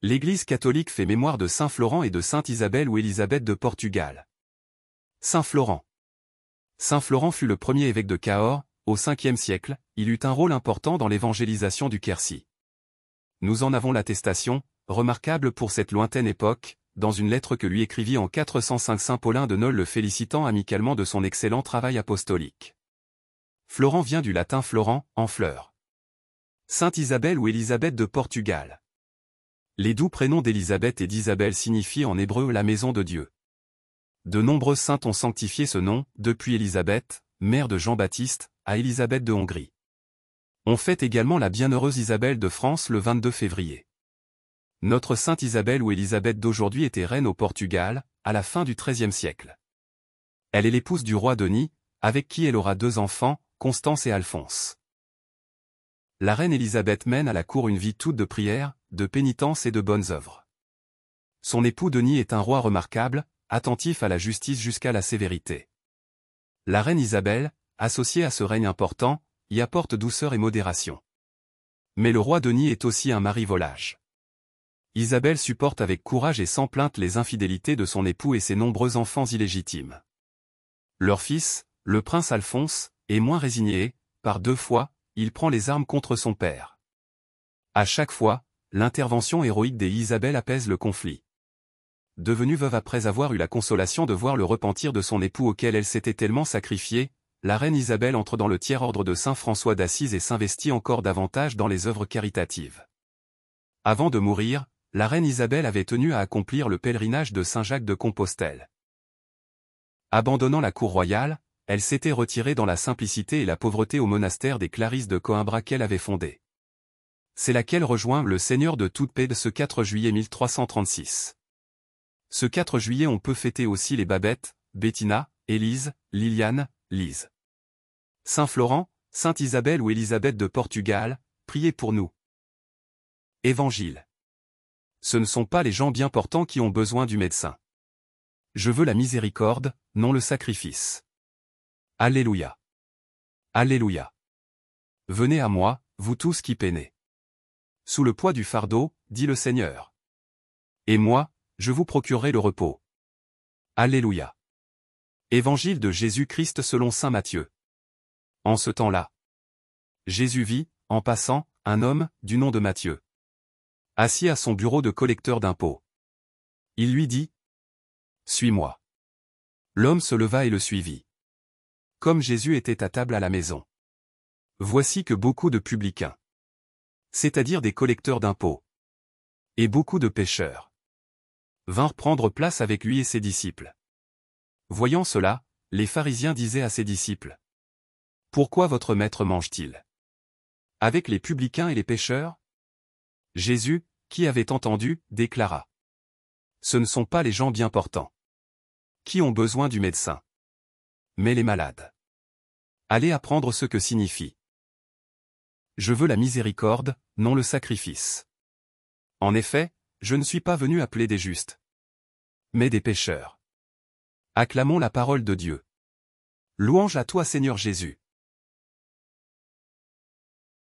L'Église catholique fait mémoire de saint Florent et de sainte Isabelle ou Élisabeth de Portugal. Saint Florent. Saint Florent fut le premier évêque de Cahors, au 5e siècle, il eut un rôle important dans l'évangélisation du Quercy. Nous en avons l'attestation, remarquable pour cette lointaine époque, dans une lettre que lui écrivit en 405 saint Paulin de Nol le félicitant amicalement de son excellent travail apostolique. Florent vient du latin florent, en fleur. Sainte Isabelle ou Élisabeth de Portugal. Les doux prénoms d'Élisabeth et d'Isabelle signifient en hébreu la maison de Dieu. De nombreuses saintes ont sanctifié ce nom, depuis Élisabeth, mère de Jean-Baptiste, à Élisabeth de Hongrie. On fête également la bienheureuse Isabelle de France le 22 février. Notre sainte Isabelle ou Élisabeth d'aujourd'hui était reine au Portugal, à la fin du XIIIe siècle. Elle est l'épouse du roi Denis, avec qui elle aura 2 enfants, Constance et Alphonse. La reine Élisabeth mène à la cour une vie toute de prière, de pénitence et de bonnes œuvres. Son époux Denis est un roi remarquable, attentif à la justice jusqu'à la sévérité. La reine Isabelle, associée à ce règne important, y apporte douceur et modération. Mais le roi Denis est aussi un mari volage. Isabelle supporte avec courage et sans plainte les infidélités de son époux et ses nombreux enfants illégitimes. Leur fils, le prince Alphonse, est moins résigné et, par 2 fois, il prend les armes contre son père. À chaque fois, l'intervention héroïque d'Isabelle apaise le conflit. Devenue veuve après avoir eu la consolation de voir le repentir de son époux auquel elle s'était tellement sacrifiée, la reine Isabelle entre dans le tiers-ordre de saint François d'Assise et s'investit encore davantage dans les œuvres caritatives. Avant de mourir, la reine Isabelle avait tenu à accomplir le pèlerinage de Saint-Jacques de Compostelle. Abandonnant la cour royale, elle s'était retirée dans la simplicité et la pauvreté au monastère des Clarisses de Coimbra qu'elle avait fondé. C'est là qu'elle rejoint le Seigneur de toute paix ce 4 juillet 1336. Ce 4 juillet on peut fêter aussi les Babette, Bettina, Élise, Liliane, Lise. Saint Florent, Sainte Isabelle ou Élisabeth de Portugal, priez pour nous. Évangile. Ce ne sont pas les gens bien portants qui ont besoin du médecin. Je veux la miséricorde, non le sacrifice. Alléluia. Alléluia. Venez à moi, vous tous qui peinez. Sous le poids du fardeau, dit le Seigneur. Et moi, je vous procurerai le repos. Alléluia. Évangile de Jésus-Christ selon saint Matthieu. En ce temps-là, Jésus vit, en passant, un homme, du nom de Matthieu, assis à son bureau de collecteur d'impôts. Il lui dit : « Suis-moi. » L'homme se leva et le suivit. Comme Jésus était à table à la maison, voici que beaucoup de publicains, c'est-à-dire des collecteurs d'impôts, et beaucoup de pécheurs, vinrent prendre place avec lui et ses disciples. Voyant cela, les pharisiens disaient à ses disciples : « Pourquoi votre maître mange-t-il avec les publicains et les pécheurs ?» Jésus, qui avait entendu, déclara : « Ce ne sont pas les gens bien portants qui ont besoin du médecin, mais les malades. Allez apprendre ce que signifie : je veux la miséricorde, non le sacrifice. En effet, je ne suis pas venu appeler des justes, mais des pécheurs. » Acclamons la parole de Dieu. Louange à toi Seigneur Jésus.